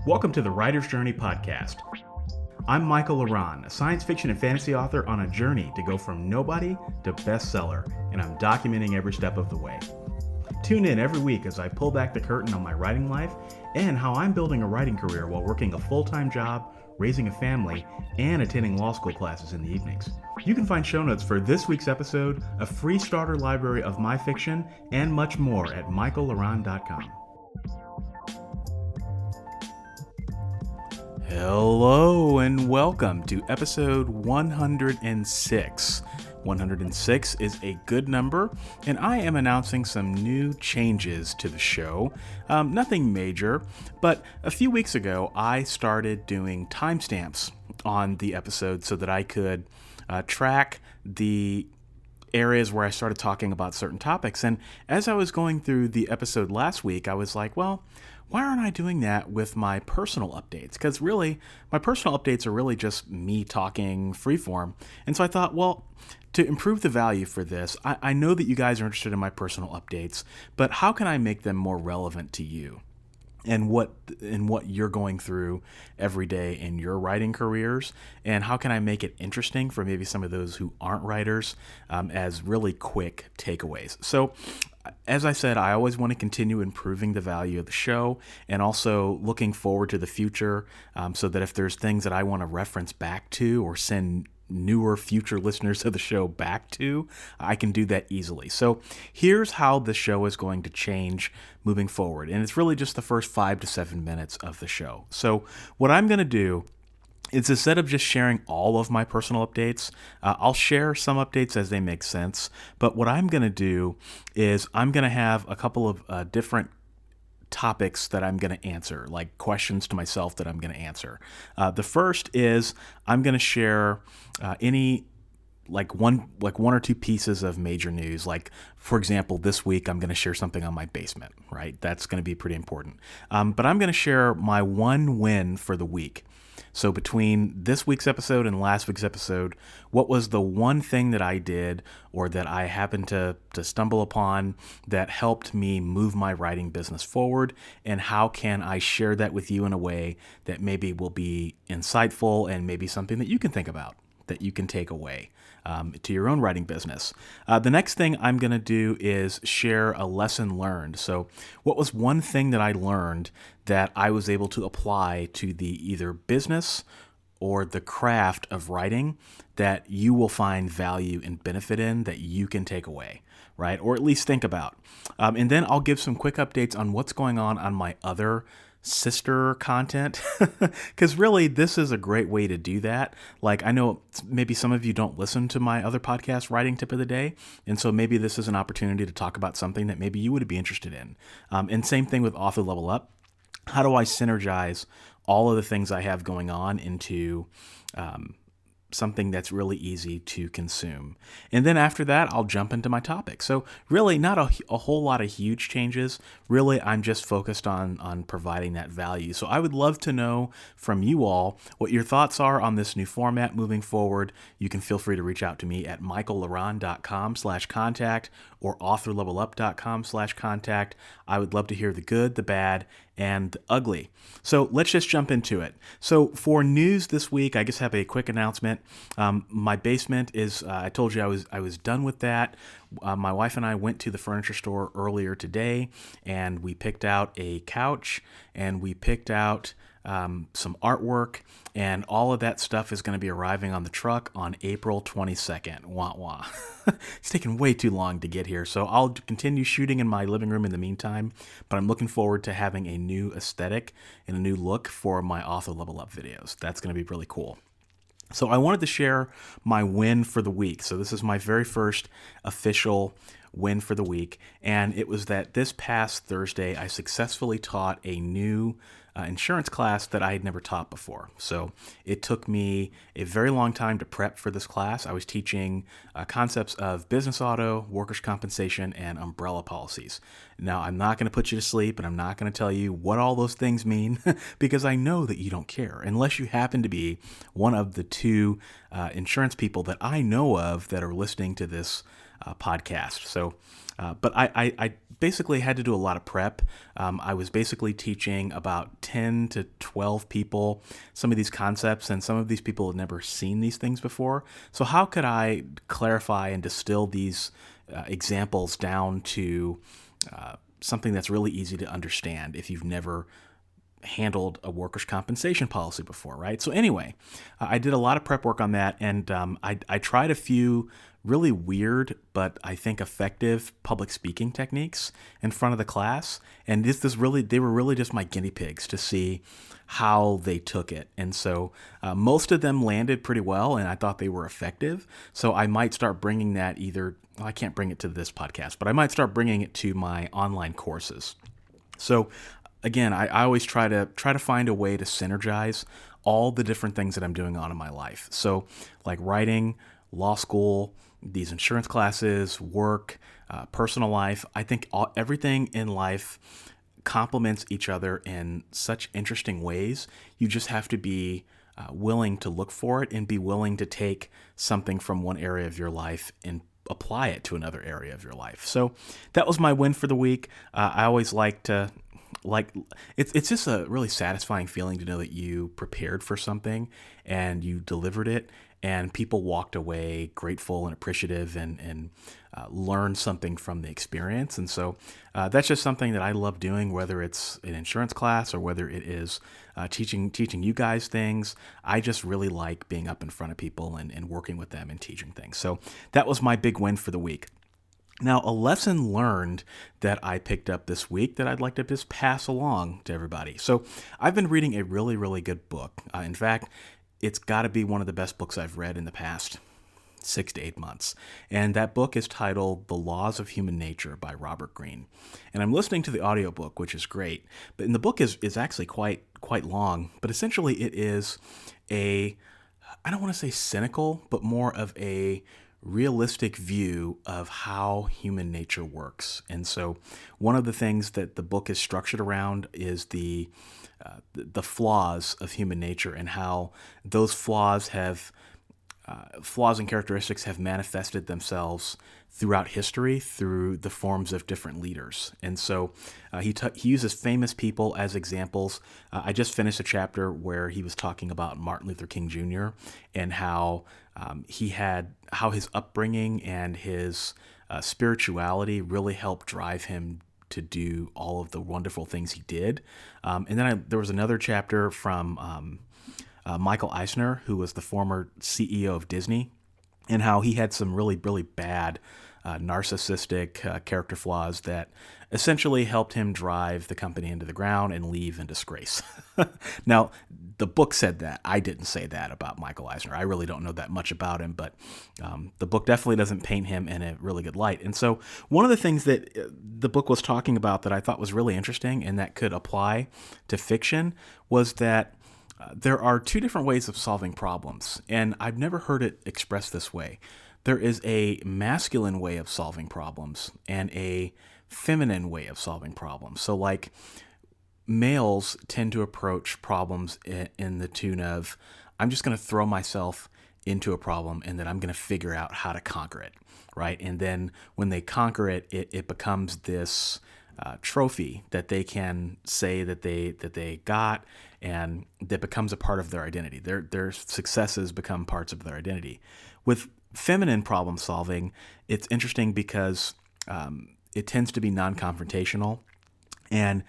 Welcome to the Writer's Journey podcast. I'm Michael Laran, a science fiction and fantasy author on a journey to go from nobody to bestseller, and I'm documenting every step of the way. Tune in every week as I pull back the curtain on my writing life and how I'm building a writing career while working a full-time job, raising a family, and attending law school classes in the evenings. You can find show notes for this week's episode, a free starter library of my fiction, and much more at michaellaran.com. Hello and welcome to episode 106. 106 is a good number, and I am announcing some new changes to the show. Nothing major, but a few weeks ago I started doing timestamps on the episode so that I could track the areas where I started talking about certain topics. And as I was going through the episode last week, I was like, well, why aren't I doing that with my personal updates? Because really, my personal updates are really just me talking freeform. And so I thought, well, to improve the value for this, I know that you guys are interested in my personal updates, but how can I make them more relevant to you? And what you're going through every day in your writing careers, and how can I make it interesting for maybe some of those who aren't writers as really quick takeaways. So as I said, I always want to continue improving the value of the show and also looking forward to the future so that if there's things that I want to reference back to or send newer future listeners of the show back to, I can do that easily. So here's how the show is going to change moving forward. And it's really just the first 5 to 7 minutes of the show. So what I'm going to do is, instead of just sharing all of my personal updates, I'll share some updates as they make sense. But what I'm going to do is I'm going to have a couple of different topics that I'm going to answer, like questions to myself that I'm going to answer. The first is I'm going to share any one or two pieces of major news. Like, for example, this week I'm going to share something on my basement, right? That's going to be pretty important. But I'm going to share my one win for the week. So between this week's episode and last week's episode, what was the one thing that I did or that I happened to stumble upon that helped me move my writing business forward? And how can I share that with you in a way that maybe will be insightful and maybe something that you can think about, that you can take away to your own writing business. The next thing I'm going to do is share a lesson learned. So what was one thing that I learned that I was able to apply to the either business or the craft of writing that you will find value and benefit in, that you can take away, right? Or at least think about. And then I'll give some quick updates on what's going on my other sister content, because really this is a great way to do that. Like, I know maybe some of you don't listen to my other podcast, Writing Tip of the Day, and so maybe this is an opportunity to talk about something that maybe you would be interested in. And same thing with Author Level Up. How do I synergize all of the things I have going on into something that's really easy to consume? And then after that, I'll jump into my topic. So really not a whole lot of huge changes. Really, I'm just focused on providing that value. So I would love to know from you all what your thoughts are on this new format moving forward. You can feel free to reach out to me at michaellaran.com/contact or authorlevelup.com/contact. I would love to hear the good, the bad, and the ugly. So let's just jump into it. So for news this week, I just have a quick announcement. My basement is, I told you I was done with that. My wife and I went to the furniture store earlier today, and we picked out a couch, and we picked out some artwork, and all of that stuff is going to be arriving on the truck on April 22nd. Wah wah. It's taken way too long to get here, so I'll continue shooting in my living room in the meantime, but I'm looking forward to having a new aesthetic and a new look for my Author Level Up videos. That's going to be really cool. So I wanted to share my win for the week. So this is my very first official win for the week, and it was that this past Thursday I successfully taught a new insurance class that I had never taught before. So it took me a very long time to prep for this class. I was teaching concepts of business auto, workers' compensation, and umbrella policies. Now, I'm not going to put you to sleep, and I'm not going to tell you what all those things mean because I know that you don't care, unless you happen to be one of the two insurance people that I know of that are listening to this podcast. So, but I basically had to do a lot of prep. I was basically teaching about 10 to 12 people some of these concepts, and some of these people had never seen these things before. So how could I clarify and distill these examples down to something that's really easy to understand if you've never handled a workers' compensation policy before, right? So anyway, I did a lot of prep work on that, and I tried a few really weird but I think effective public speaking techniques in front of the class, and they were really just my guinea pigs to see how they took it. And so most of them landed pretty well, and I thought they were effective. So I might start bringing that I can't bring it to this podcast, but I might start bringing it to my online courses. So again, I always try to find a way to synergize all the different things that I'm doing on in my life. So like writing, law school, these insurance classes, work, personal life. I think everything in life complements each other in such interesting ways. You just have to be willing to look for it and be willing to take something from one area of your life and apply it to another area of your life. So that was my win for the week. I always it's just a really satisfying feeling to know that you prepared for something and you delivered it, and people walked away grateful and appreciative and learned something from the experience. And so that's just something that I love doing, whether it's an insurance class or whether it is teaching you guys things. I just really like being up in front of people and working with them and teaching things. So that was my big win for the week. Now, a lesson learned that I picked up this week that I'd like to just pass along to everybody. So I've been reading a really, really good book. In fact, it's got to be one of the best books I've read in the past 6 to 8 months. And that book is titled The Laws of Human Nature by Robert Greene. And I'm listening to the audiobook, which is great. But the book is actually quite long. But essentially it is I don't want to say cynical, but more of a realistic view of how human nature works. And so one of the things that the book is structured around is the flaws of human nature and how those flaws and characteristics have manifested themselves throughout history through the forms of different leaders. And so he uses famous people as examples. I just finished a chapter where he was talking about Martin Luther King Jr. and how how his upbringing and his spirituality really helped drive him to do all of the wonderful things he did. And then there was another chapter from Michael Eisner, who was the former CEO of Disney, and how he had some really, really bad narcissistic character flaws that essentially helped him drive the company into the ground and leave in disgrace. Now, the book said that. I didn't say that about Michael Eisner. I really don't know that much about him, but the book definitely doesn't paint him in a really good light. And so one of the things that the book was talking about that I thought was really interesting and that could apply to fiction was that there are two different ways of solving problems, and I've never heard it expressed this way. There is a masculine way of solving problems and a feminine way of solving problems. So like males tend to approach problems in the tune of, I'm just going to throw myself into a problem and then I'm going to figure out how to conquer it, right? And then when they conquer it, it becomes this trophy that they can say that they got, and that becomes a part of their identity. Their successes become parts of their identity. With feminine problem solving, it's interesting because it tends to be non-confrontational, and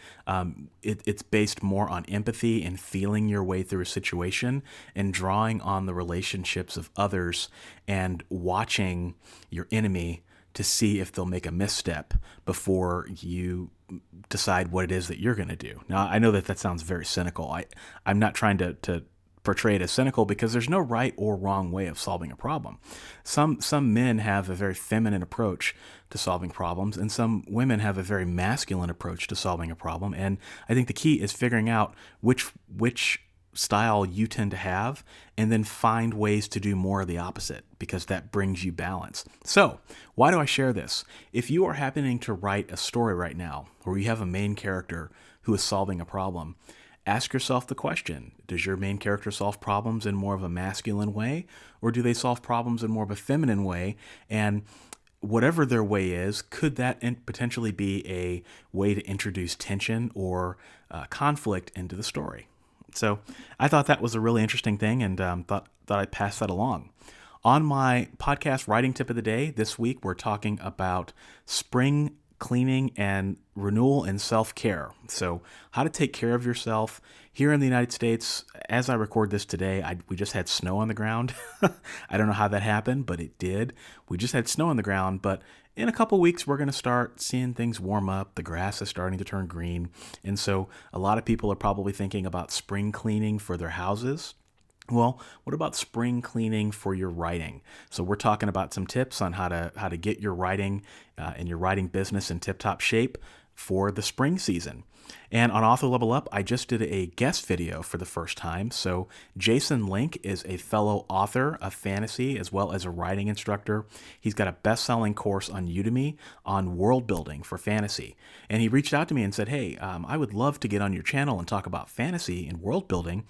it's based more on empathy and feeling your way through a situation and drawing on the relationships of others and watching your enemy to see if they'll make a misstep before you decide what it is that you're going to do. Now, I know that sounds very cynical. I'm not trying to portray it as cynical because there's no right or wrong way of solving a problem. Some men have a very feminine approach to solving problems, and some women have a very masculine approach to solving a problem. And I think the key is figuring out which style you tend to have, and then find ways to do more of the opposite, because that brings you balance. So why do I share this? If you are happening to write a story right now where you have a main character who is solving a problem, ask yourself the question, does your main character solve problems in more of a masculine way, or do they solve problems in more of a feminine way? And whatever their way is, could that potentially be a way to introduce tension or conflict into the story? So I thought that was a really interesting thing, and thought I'd pass that along. On my podcast writing tip of the day this week, we're talking about spring cleaning and renewal and self-care. So how to take care of yourself. Here in the United States, as I record this today, we just had snow on the ground. I don't know how that happened, but it did. We just had snow on the ground, but in a couple weeks, we're going to start seeing things warm up. The grass is starting to turn green. And so a lot of people are probably thinking about spring cleaning for their houses. Well, what about spring cleaning for your writing? So we're talking about some tips on how to get your writing and your writing business in tip-top shape for the spring season. And on Author Level Up, I just did a guest video for the first time. So Jason Link is a fellow author of fantasy as well as a writing instructor. He's got a best-selling course on Udemy on world building for fantasy. And he reached out to me and said, hey, I would love to get on your channel and talk about fantasy and world building.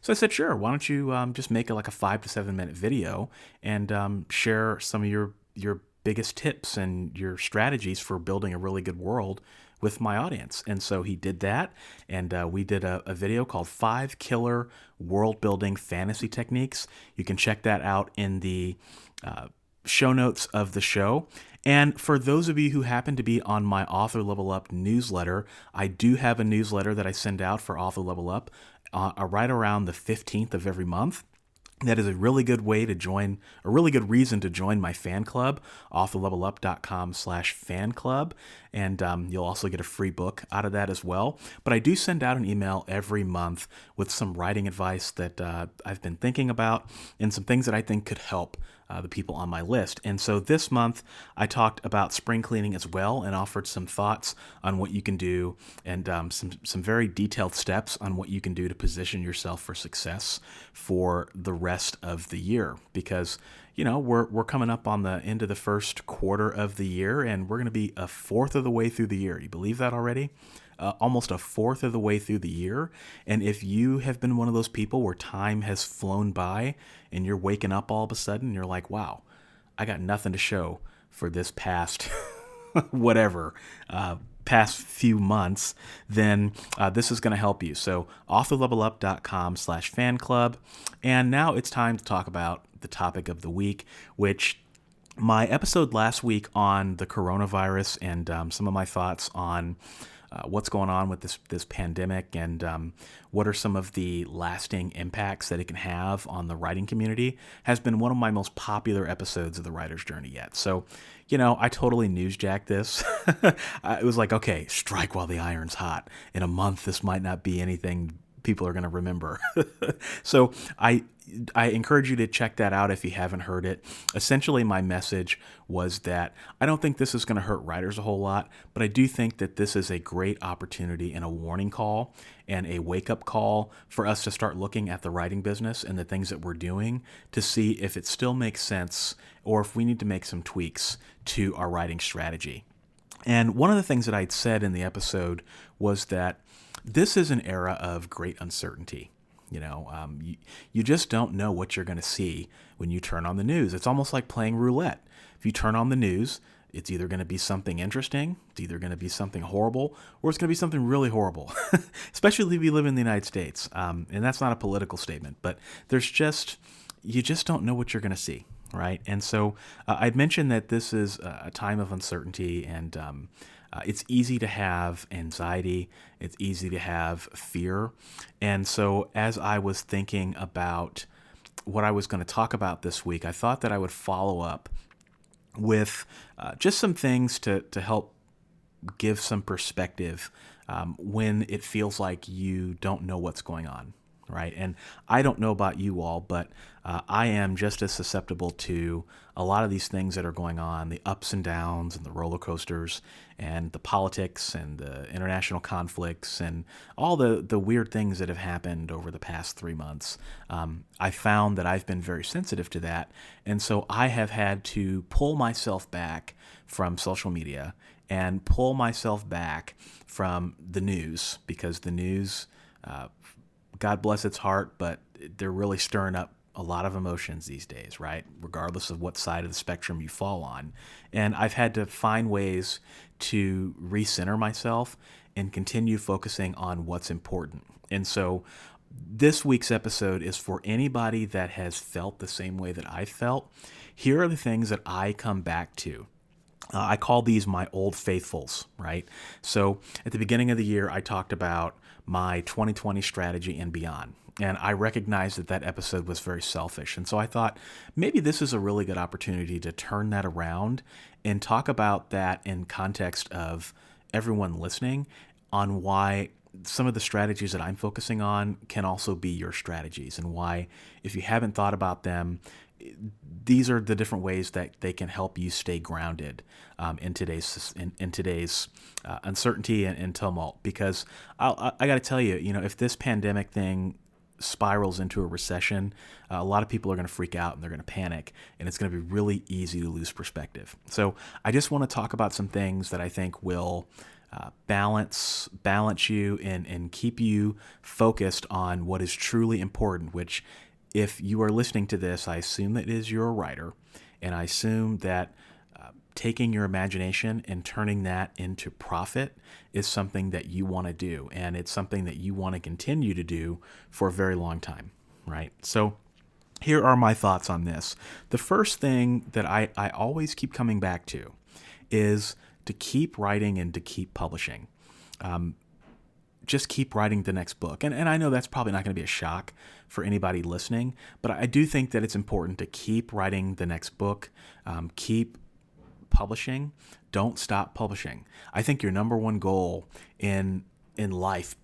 So I said, sure, why don't you just make it like a 5 to 7 minute video and share some of your biggest tips and your strategies for building a really good world with my audience. And so he did that, and we did a video called 5 Killer World Building Fantasy Techniques. You can check that out in the show notes of the show. And for those of you who happen to be on my Author Level Up newsletter, I do have a newsletter that I send out for Author Level Up right around the 15th of every month. That is a really good way to join, a really good reason to join my fan club, authorlevelup.com/fan club. And you'll also get a free book out of that as well. But I do send out an email every month with some writing advice that I've been thinking about and some things that I think could help the people on my list. And so this month I talked about spring cleaning as well and offered some thoughts on what you can do and some very detailed steps on what you can do to position yourself for success for the rest of the year. Because we're coming up on the end of the first quarter of the year, and we're going to be a fourth of the way through the year. You believe that already? Almost a fourth of the way through the year. And if you have been one of those people where time has flown by and you're waking up all of a sudden and you're like, wow, I got nothing to show for this past past few months, then this is going to help you. So authorlevelup.com/fan club. And now it's time to talk about the topic of the week, which my episode last week on the coronavirus and some of my thoughts on what's going on with this pandemic and what are some of the lasting impacts that it can have on the writing community has been one of my most popular episodes of the writer's journey yet. So, I totally newsjacked this. It was like, okay, strike while the iron's hot. In a month, this might not be anything people are going to remember. So I encourage you to check that out if you haven't heard it. Essentially, my message was that I don't think this is going to hurt writers a whole lot, but I do think that this is a great opportunity and a warning call and a wake-up call for us to start looking at the writing business and the things that we're doing to see if it still makes sense or if we need to make some tweaks to our writing strategy. And one of the things that I'd said in the episode was that this is an era of great uncertainty. You just don't know what you're going to see when you turn on the news. It's almost like playing roulette. If you turn on the news, it's either going to be something interesting, it's either going to be something horrible, or it's going to be something really horrible, especially if you live in the United States. And that's not a political statement, but you just don't know what you're going to see, right? And so I'd mentioned that this is a time of uncertainty and it's easy to have anxiety. It's easy to have fear. And so as I was thinking about what I was going to talk about this week, I thought that I would follow up with just some things to help give some perspective when it feels like you don't know what's going on, right? And I don't know about you all, but I am just as susceptible to a lot of these things that are going on, the ups and downs and the roller coasters and the politics and the international conflicts and all the weird things that have happened over the past 3 months. I found that I've been very sensitive to that. And so I have had to pull myself back from social media and pull myself back from the news because the news, God bless its heart, but they're really stirring up a lot of emotions these days, right? Regardless of what side of the spectrum you fall on. And I've had to find ways to recenter myself and continue focusing on what's important. And so this week's episode is for anybody that has felt the same way that I felt. Here are the things that I come back to. I call these my old faithfuls, right? So at the beginning of the year, I talked about my 2020 strategy and beyond. And I recognized that that episode was very selfish. And so I thought maybe this is a really good opportunity to turn that around and talk about that in context of everyone listening on why some of the strategies that I'm focusing on can also be your strategies, and why, if you haven't thought about them, these are the different ways that they can help you stay grounded in today's uncertainty and tumult. Because I got to tell you, if this pandemic thing spirals into a recession, a lot of people are going to freak out and they're going to panic, and it's going to be really easy to lose perspective. So I just want to talk about some things that I think will balance you and keep you focused on what is truly important, which, if you are listening to this, I assume that you're a writer, and I assume that taking your imagination and turning that into profit is something that you want to do, and it's something that you want to continue to do for a very long time, right? So here are my thoughts on this. The first thing that I always keep coming back to is to keep writing and to keep publishing. Just keep writing the next book. And I know that's probably not going to be a shock for anybody listening, but I do think that it's important to keep writing the next book, keep publishing, don't stop publishing. I think your number one goal in life,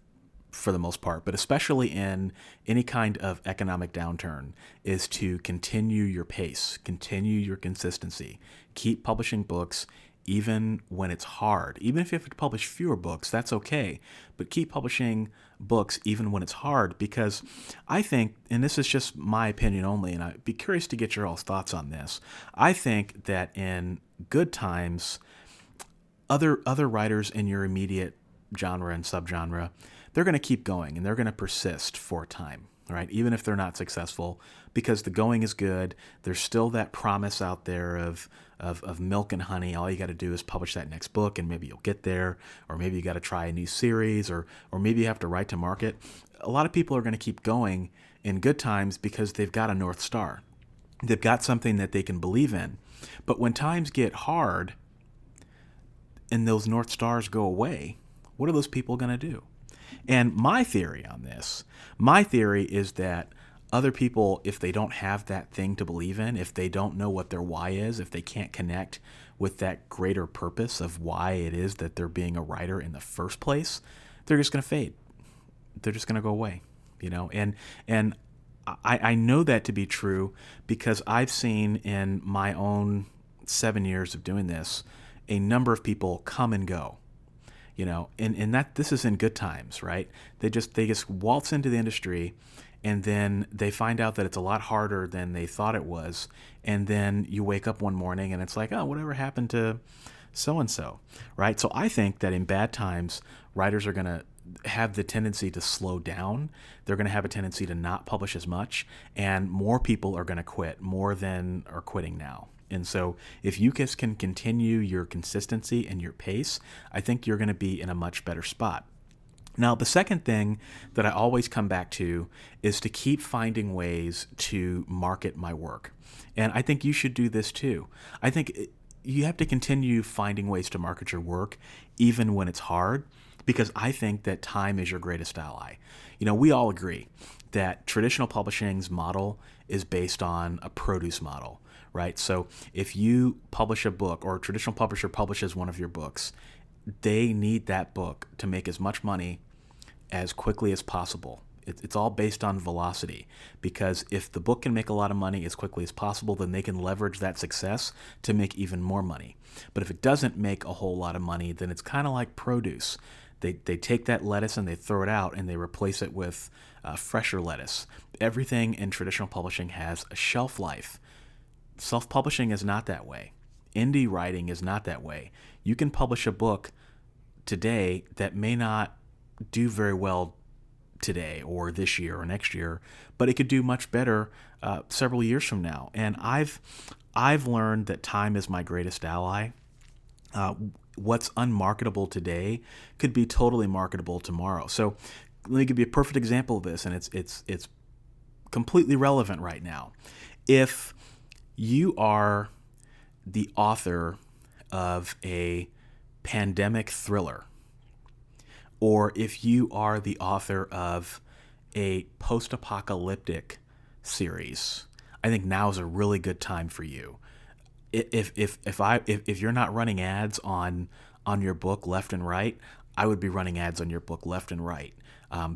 for the most part, but especially in any kind of economic downturn, is to continue your pace, continue your consistency, keep publishing books, even when it's hard. Even if you have to publish fewer books, that's okay. But keep publishing books even when it's hard, because I think, and this is just my opinion only, and I'd be curious to get your all's thoughts on this, I think that in good times, other writers in your immediate genre and subgenre, they're going to keep going and they're going to persist for a time, right? Even if they're not successful, because the going is good. There's still that promise out there of milk and honey. All you got to do is publish that next book and maybe you'll get there, or maybe you got to try a new series, or maybe you have to write to market. A lot of people are going to keep going in good times because they've got a North Star. They've got something that they can believe in. But when times get hard and those North Stars go away, what are those people going to do? And my theory on this, is that other people, if they don't have that thing to believe in, if they don't know what their why is, if they can't connect with that greater purpose of why it is that they're being a writer in the first place, they're just going to fade. They're just going to go away, And I know that to be true because I've seen in my own 7 years of doing this a number of people come and go. And that this is in good times, right? They just waltz into the industry, and then they find out that it's a lot harder than they thought it was. And then you wake up one morning and it's like, oh, whatever happened to so-and-so, right? So I think that in bad times, writers are going to have the tendency to slow down. They're going to have a tendency to not publish as much, and more people are going to quit, more than are quitting now. And so if you guys can continue your consistency and your pace, I think you're going to be in a much better spot. Now, the second thing that I always come back to is to keep finding ways to market my work. And I think you should do this too. I think you have to continue finding ways to market your work even when it's hard, because I think that time is your greatest ally. We all agree that traditional publishing's model is based on a produce model, right? So if you publish a book, or a traditional publisher publishes one of your books, they need that book to make as much money as quickly as possible. It's all based on velocity, because if the book can make a lot of money as quickly as possible, then they can leverage that success to make even more money. But if it doesn't make a whole lot of money, then it's kind of like produce. They take that lettuce and they throw it out and they replace it with fresher lettuce. Everything in traditional publishing has a shelf life. Self-publishing is not that way. Indie writing is not that way. You can publish a book today that may not do very well today or this year or next year, but it could do much better several years from now. And I've learned that time is my greatest ally. What's unmarketable today could be totally marketable tomorrow. So let me give you a perfect example of this, and it's completely relevant right now. If you are the author of a pandemic thriller, or if you are the author of a post-apocalyptic series, I think now is a really good time for you. If you're not running ads on your book left and right, I would be running ads on your book left and right,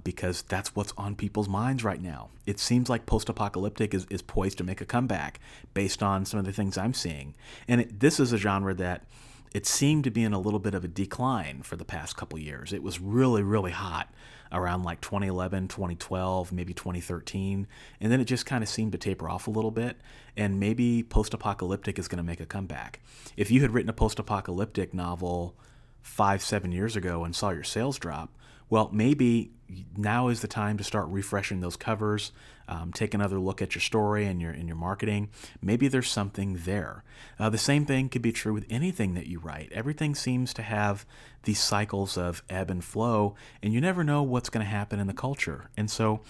because that's what's on people's minds right now. It seems like post-apocalyptic is poised to make a comeback based on some of the things I'm seeing. And this is a genre that it seemed to be in a little bit of a decline for the past couple years. It was really, really hot around like 2011, 2012, maybe 2013. And then it just kind of seemed to taper off a little bit. And maybe post-apocalyptic is going to make a comeback. If you had written a post-apocalyptic novel 5-7 years ago and saw your sales drop, well, maybe now is the time to start refreshing those covers, take another look at your story and your marketing. Maybe there's something there. The same thing could be true with anything that you write. Everything seems to have these cycles of ebb and flow, and you never know what's going to happen in the culture. And so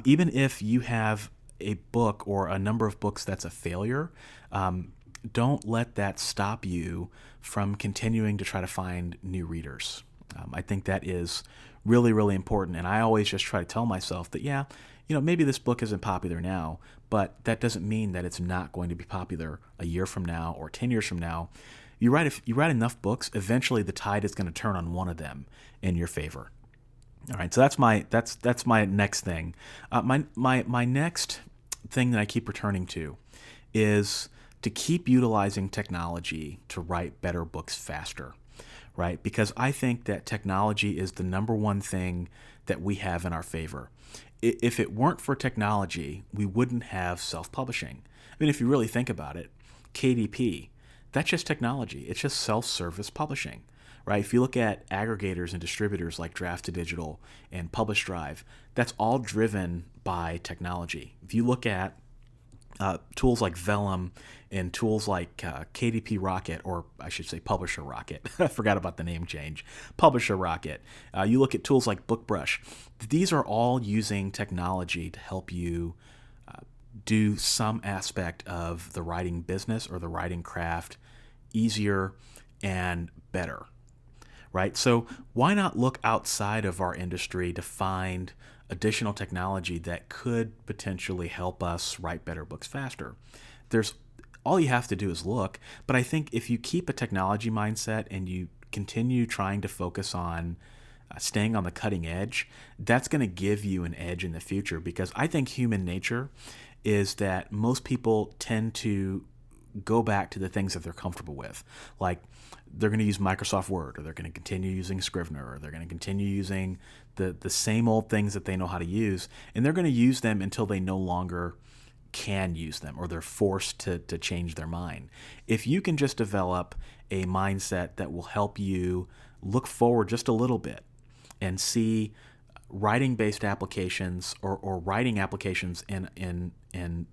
even if you have a book or a number of books that's a failure, don't let that stop you from continuing to try to find new readers. I think that is really, really important. And I always just try to tell myself that, yeah, maybe this book isn't popular now, but that doesn't mean that it's not going to be popular a year from now or 10 years from now. If you write enough books, eventually the tide is going to turn on one of them in your favor. All right, so that's my next thing. My next thing that I keep returning to is to keep utilizing technology to write better books faster. Right? Because I think that technology is the number one thing that we have in our favor. If it weren't for technology, we wouldn't have self-publishing. I mean, if you really think about it, KDP, that's just technology. It's just self-service publishing, right? If you look at aggregators and distributors like Draft2Digital and Publish Drive, that's all driven by technology. If you look at tools like Vellum and tools like KDP Rocket, or I should say Publisher Rocket. I forgot about the name change. Publisher Rocket. You look at tools like BookBrush. These are all using technology to help you do some aspect of the writing business or the writing craft easier and better, right? So why not look outside of our industry to find additional technology that could potentially help us write better books faster? All you have to do is look, but I think if you keep a technology mindset and you continue trying to focus on staying on the cutting edge, that's going to give you an edge in the future, because I think human nature is that most people tend to go back to the things that they're comfortable with. Like they're going to use Microsoft Word, or they're going to continue using Scrivener, or they're going to continue using the same old things that they know how to use, and they're going to use them until they no longer can use them, or they're forced to change their mind. If you can just develop a mindset that will help you look forward just a little bit and see writing-based applications or writing applications in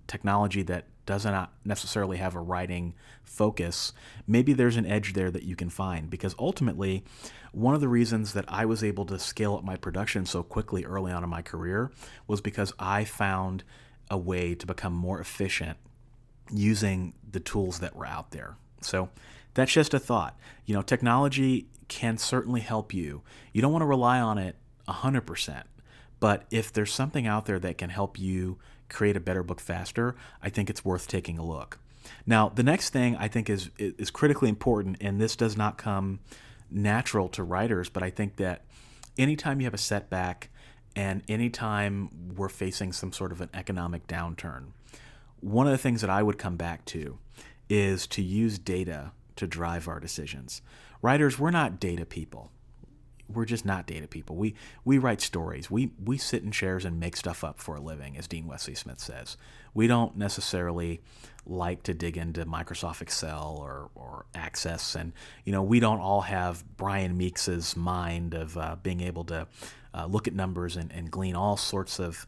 technology that does not necessarily have a writing focus, maybe there's an edge there that you can find. Because ultimately, one of the reasons that I was able to scale up my production so quickly early on in my career was because I found a way to become more efficient using the tools that were out there. So that's just a thought. Technology can certainly help you. You don't want to rely on it 100%, but if there's something out there that can help you create a better book faster, I think it's worth taking a look. Now, the next thing I think is critically important, and this does not come natural to writers, but I think that anytime you have a setback and anytime we're facing some sort of an economic downturn, one of the things that I would come back to is to use data to drive our decisions. Writers, we're not data people. We're just not data people. We write stories. We sit in chairs and make stuff up for a living, as Dean Wesley Smith says. We don't necessarily like to dig into Microsoft Excel or Access, and we don't all have Brian Meeks's mind of being able to look at numbers and glean all sorts of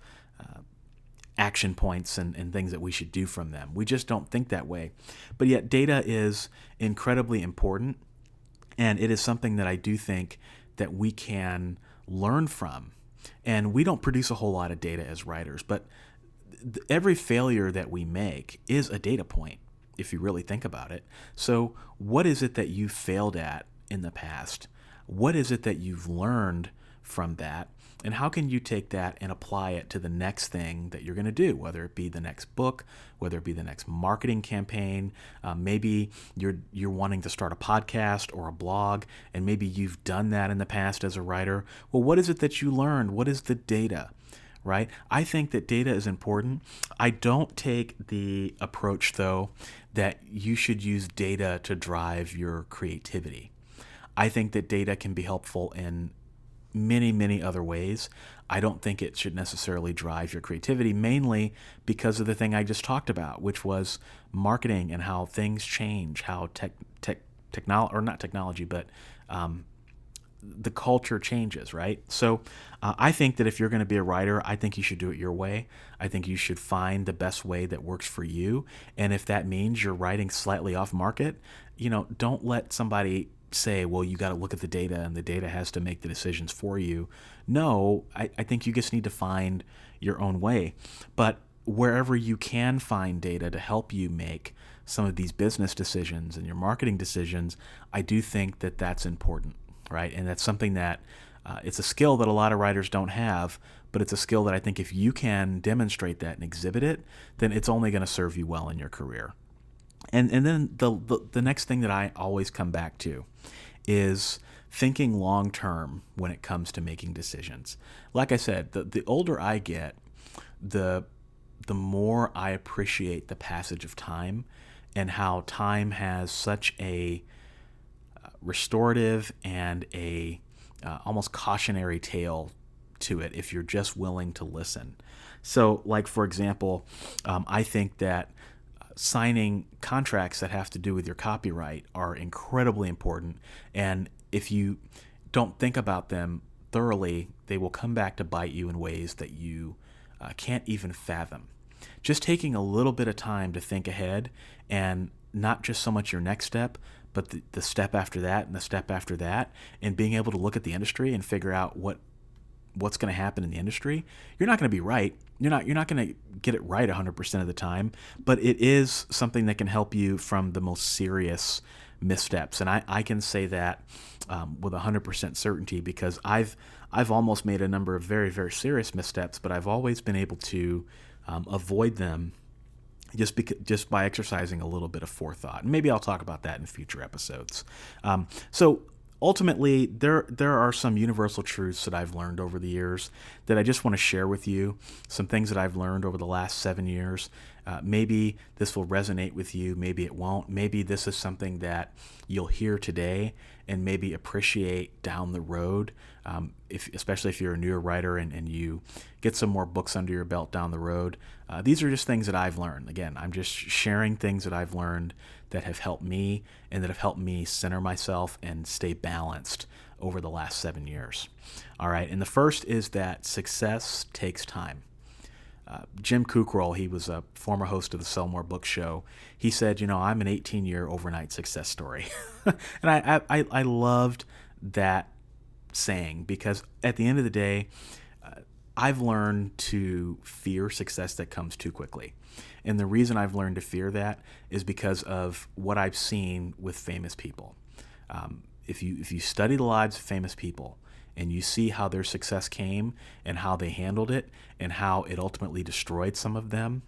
action points and things that we should do from them. We just don't think that way. But yet data is incredibly important, and it is something that I do think that we can learn from. And we don't produce a whole lot of data as writers, but every failure that we make is a data point, if you really think about it. So what is it that you failed at in the past? What is it that you've learned from that? And how can you take that and apply it to the next thing that you're going to do, whether it be the next book, whether it be the next marketing campaign? Maybe you're wanting to start a podcast or a blog, and maybe you've done that in the past as a writer. Well, what is it that you learned? What is the data? Right? I think that data is important. I don't take the approach, though, that you should use data to drive your creativity. I think that data can be helpful in many, many other ways. I don't think it should necessarily drive your creativity, mainly because of the thing I just talked about, which was marketing and how things change, how the culture changes, right? So I think that if you're going to be a writer, I think you should do it your way. I think you should find the best way that works for you. And if that means you're writing slightly off market, don't let somebody say, well, you got to look at the data and the data has to make the decisions for you. No, I think you just need to find your own way. But wherever you can find data to help you make some of these business decisions and your marketing decisions, I do think that that's important, right? And that's something that it's a skill that a lot of writers don't have, but it's a skill that I think if you can demonstrate that and exhibit it, then it's only going to serve you well in your career. And then the next thing that I always come back to is thinking long term when it comes to making decisions. Like I said, the older I get, the more I appreciate the passage of time and how time has such a restorative and a almost cautionary tale to it if you're just willing to listen. So, like, for example, I think that signing contracts that have to do with your copyright are incredibly important. And if you don't think about them thoroughly, they will come back to bite you in ways that you can't even fathom. Just taking a little bit of time to think ahead, and not just so much your next step, but the step after that and the step after that, and being able to look at the industry and figure out what's going to happen in the industry. You're not going to be right. You're not going to get it right 100% of the time, but it is something that can help you from the most serious missteps. And I can say that with 100% certainty, because I've almost made a number of very, very serious missteps, but I've always been able to avoid them just by exercising a little bit of forethought. And maybe I'll talk about that in future episodes. So ultimately, there are some universal truths that I've learned over the years that I just want to share with you, some things that I've learned over the last 7 years. Maybe this will resonate with you, maybe it won't. Maybe this is something that you'll hear today and maybe appreciate down the road, especially if you're a newer writer and you get some more books under your belt down the road. These are just things that I've learned. Again, I'm just sharing things that I've learned that have helped me and that have helped me center myself and stay balanced over the last 7 years. All right, and the first is that success takes time. Jim Kukroll, he was a former host of the Sell More Book Show. He said, I'm an 18-year overnight success story. And I loved that saying, because at the end of the day, I've learned to fear success that comes too quickly. And the reason I've learned to fear that is because of what I've seen with famous people. If you study the lives of famous people and you see how their success came and how they handled it and how it ultimately destroyed some of them,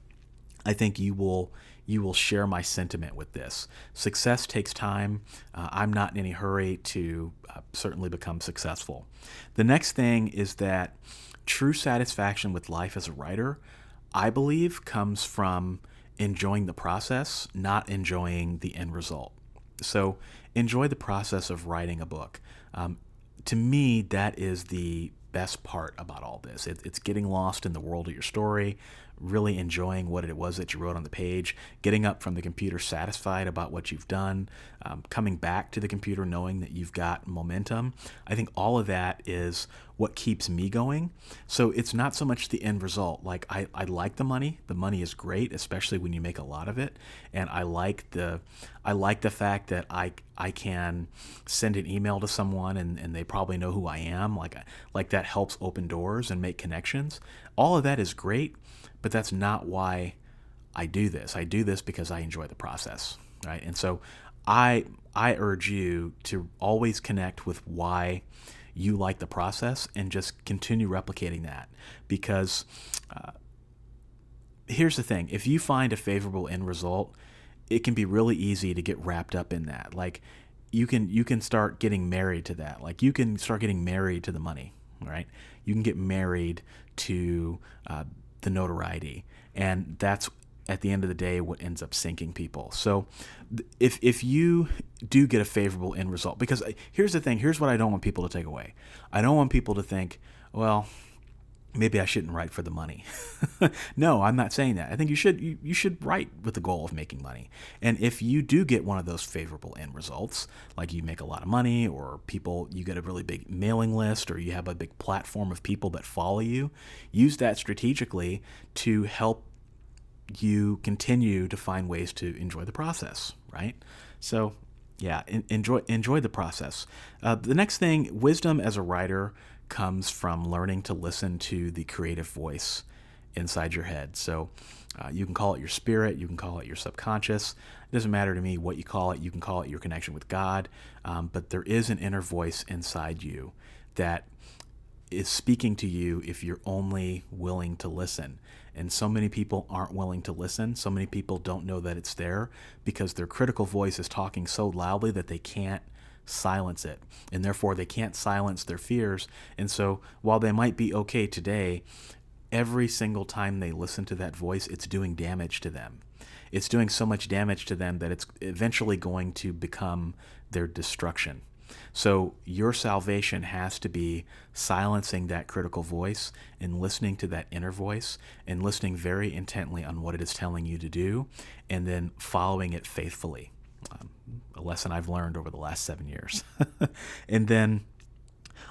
I think you will share my sentiment with this. Success takes time. I'm not in any hurry to certainly become successful. The next thing is that true satisfaction with life as a writer, I believe, comes from enjoying the process, not enjoying the end result. So enjoy the process of writing a book. To me, that is the best part about all this. It's getting lost in the world of your story, really enjoying what it was that you wrote on the page, getting up from the computer satisfied about what you've done, coming back to the computer knowing that you've got momentum. I think all of that is what keeps me going. So it's not so much the end result. Like I like the money. The money is great, especially when you make a lot of it. And I like the fact that I can send an email to someone and they probably know who I am. Like that helps open doors and make connections. All of that is great, but that's not why I do this. I do this because I enjoy the process, right? And so I urge you to always connect with why you like the process and just continue replicating that. Because here's the thing: if you find a favorable end result, it can be really easy to get wrapped up in that. Like you can start getting married to that. Like you can start getting married to the money, right? You can get married to the notoriety, and that's at the end of the day what ends up sinking people. So if you do get a favorable end result, because here's the thing, here's what I don't want people to take away. I don't want people to think, well, maybe I shouldn't write for the money. No, I'm not saying that. I think you should write with the goal of making money. And if you do get one of those favorable end results, like you make a lot of money, or you get a really big mailing list, or you have a big platform of people that follow you, use that strategically to help you continue to find ways to enjoy the process, right? So yeah, enjoy the process. The next thing, wisdom as a writer comes from learning to listen to the creative voice inside your head. So you can call it your spirit, you can call it your subconscious. It doesn't matter to me what you call it. You can call it your connection with God, but there is an inner voice inside you that is speaking to you if you're only willing to listen. And so many people aren't willing to listen. So many people don't know that it's there because their critical voice is talking so loudly that they can't silence it. And therefore they can't silence their fears. And so while they might be okay today, every single time they listen to that voice, it's doing damage to them. It's doing so much damage to them that it's eventually going to become their destruction. So your salvation has to be silencing that critical voice and listening to that inner voice and listening very intently on what it is telling you to do and then following it faithfully. A lesson I've learned over the last 7 years. And then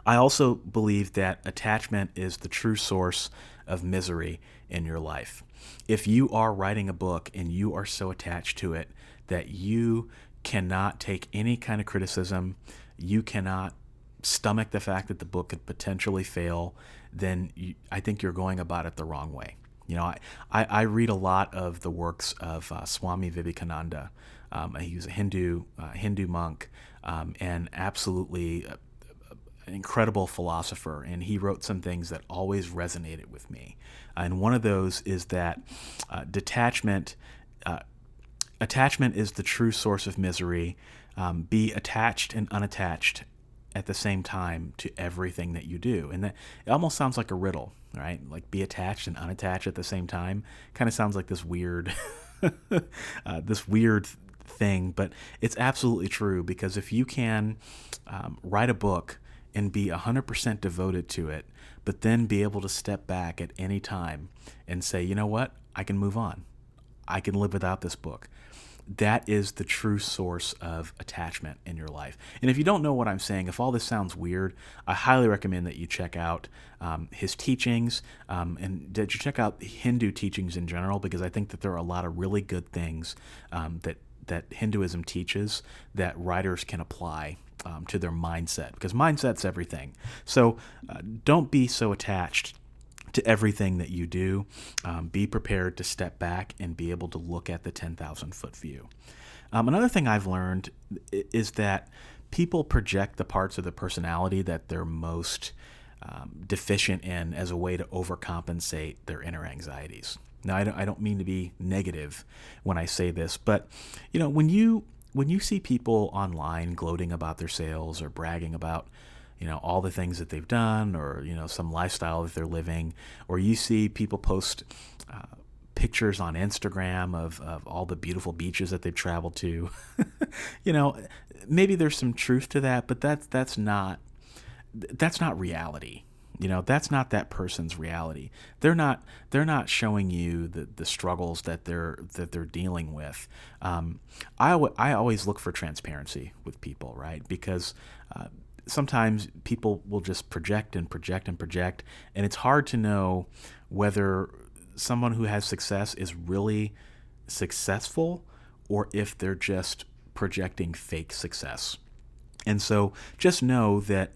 I also believe that attachment is the true source of misery in your life. If you are writing a book and you are so attached to it that you cannot take any kind of criticism, you cannot stomach the fact that the book could potentially fail, then I think you're going about it the wrong way. You know, I read a lot of the works of Swami Vivekananda. He was a Hindu monk, and absolutely an incredible philosopher. And he wrote some things that always resonated with me. And one of those is that attachment is the true source of misery. Be attached and unattached at the same time to everything that you do. And that it almost sounds like a riddle, right? Like be attached and unattached at the same time. Kind of sounds like this weird, thing, but it's absolutely true, because if you can write a book and be 100% devoted to it, but then be able to step back at any time and say, you know what, I can move on. I can live without this book. That is the true source of attachment in your life. And if you don't know what I'm saying, if all this sounds weird, I highly recommend that you check out his teachings and that you check out Hindu teachings in general, because I think that there are a lot of really good things that Hinduism teaches that writers can apply to their mindset, because mindset's everything. So don't be so attached to everything that you do. Be prepared to step back and be able to look at the 10,000 foot view. Another thing I've learned is that people project the parts of the personality that they're most deficient in as a way to overcompensate their inner anxieties. Now, I don't mean to be negative when I say this, but you know, when you see people online gloating about their sales or bragging about, you know, all the things that they've done, or, you know, some lifestyle that they're living, or you see people post pictures on Instagram of all the beautiful beaches that they've traveled to, you know, maybe there's some truth to that, but that's not reality. You know, that's not that person's reality. They're not showing you the struggles that they're dealing with. I always look for transparency with people, right? Because sometimes people will just project and project and project, and it's hard to know whether someone who has success is really successful or if they're just projecting fake success. And so just know that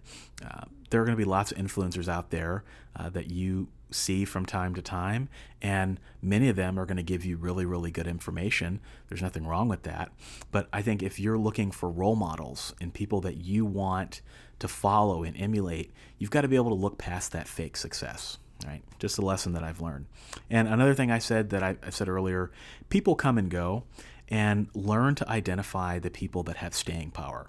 there are going to be lots of influencers out there that you see from time to time, and many of them are going to give you really, really good information. There's nothing wrong with that. But I think if you're looking for role models and people that you want to follow and emulate, you've got to be able to look past that fake success. Right? Just a lesson that I've learned. And another thing I said that I said earlier, people come and go, and learn to identify the people that have staying power.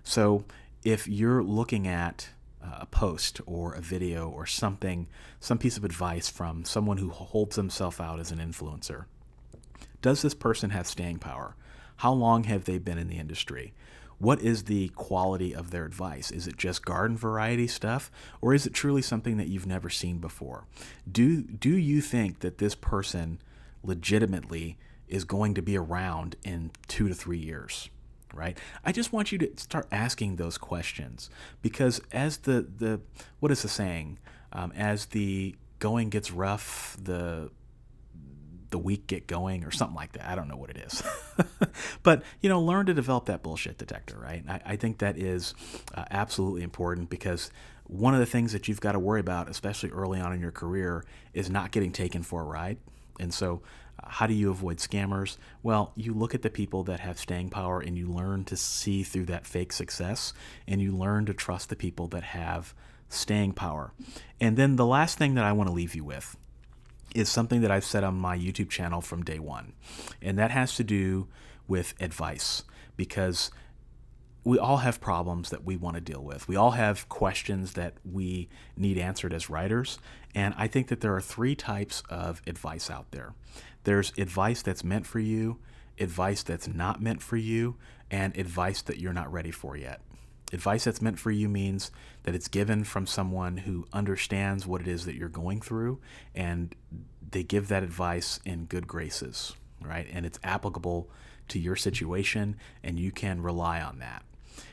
So if you're looking at a post or a video or something, some piece of advice from someone who holds himself out as an influencer, does this person have staying power? How long have they been in the industry? What is the quality of their advice? Is it just garden variety stuff, or is it truly something that you've never seen before? Do you think that this person legitimately is going to be around in 2 to 3 years? Right? I just want you to start asking those questions, because as the what is the saying? As the going gets rough, the weak get going, or something like that. I don't know what it is. But, learn to develop that bullshit detector, right? I think that is absolutely important, because one of the things that you've got to worry about, especially early on in your career, is not getting taken for a ride. And so how do you avoid scammers? Well, you look at the people that have staying power, and you learn to see through that fake success, and you learn to trust the people that have staying power. And then the last thing that I want to leave you with is something that I've said on my YouTube channel from day one. And that has to do with advice, because we all have problems that we want to deal with. We all have questions that we need answered as writers. And I think that there are 3 types of advice out there. There's advice that's meant for you, advice that's not meant for you, and advice that you're not ready for yet. Advice that's meant for you means that it's given from someone who understands what it is that you're going through, and they give that advice in good graces, right? And it's applicable to your situation, and you can rely on that.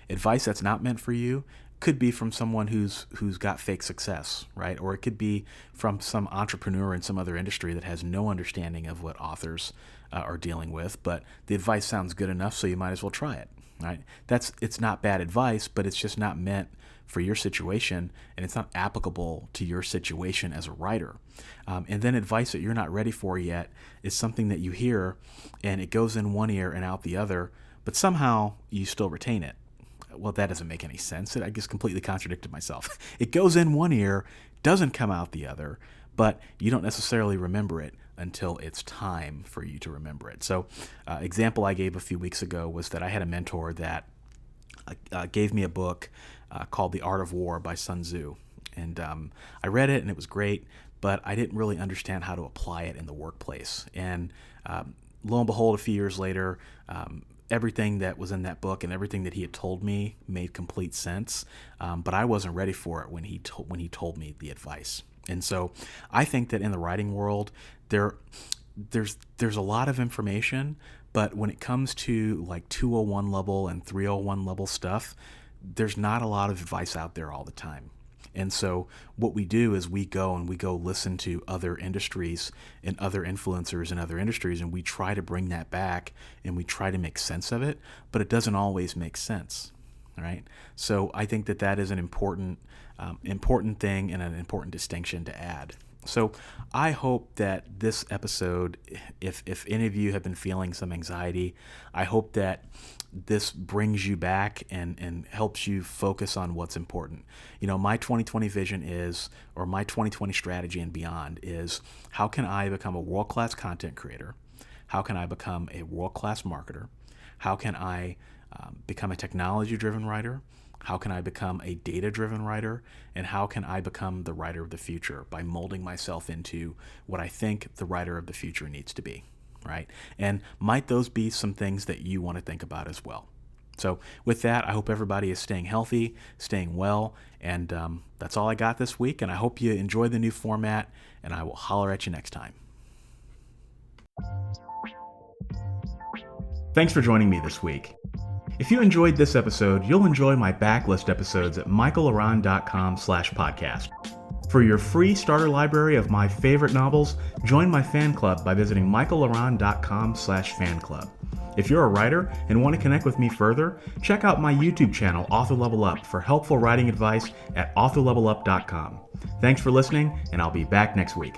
Advice that's not meant for you could be from someone who's got fake success, right? Or it could be from some entrepreneur in some other industry that has no understanding of what authors are dealing with, but the advice sounds good enough, so you might as well try it, right? It's not bad advice, but it's just not meant for your situation, and it's not applicable to your situation as a writer. And then advice that you're not ready for yet is something that you hear, and it goes in one ear and out the other, but somehow you still retain it. Well, that doesn't make any sense. I just completely contradicted myself. It goes in one ear, doesn't come out the other, but you don't necessarily remember it until it's time for you to remember it. So, example I gave a few weeks ago was that I had a mentor that gave me a book called The Art of War by Sun Tzu. And I read it, and it was great, but I didn't really understand how to apply it in the workplace. And lo and behold, a few years later, everything that was in that book and everything that he had told me made complete sense, but I wasn't ready for it when he told me the advice. And so I think that in the writing world, there's a lot of information, but when it comes to like 201 level and 301 level stuff, there's not a lot of advice out there all the time. And so what we do is we go listen to other industries and other influencers in other industries, and we try to bring that back, and we try to make sense of it, but it doesn't always make sense, right? So I think that is an important thing and an important distinction to add. So I hope that this episode, if any of you have been feeling some anxiety, I hope that this brings you back and helps you focus on what's important. My 2020 vision is, or my 2020 strategy and beyond is, how can I become a world-class content creator? How can I become a world-class marketer? How can I become a technology-driven writer? How can I become a data-driven writer? And how can I become the writer of the future by molding myself into what I think the writer of the future needs to be, right? And might those be some things that you want to think about as well? So with that, I hope everybody is staying healthy, staying well, and that's all I got this week. And I hope you enjoy the new format, and I will holler at you next time. Thanks for joining me this week. If you enjoyed this episode, you'll enjoy my backlist episodes at michaelaran.com/podcast. For your free starter library of my favorite novels, join my fan club by visiting michaelaran.com/fanclub. If you're a writer and want to connect with me further, check out my YouTube channel, Author Level Up, for helpful writing advice at authorlevelup.com. Thanks for listening, and I'll be back next week.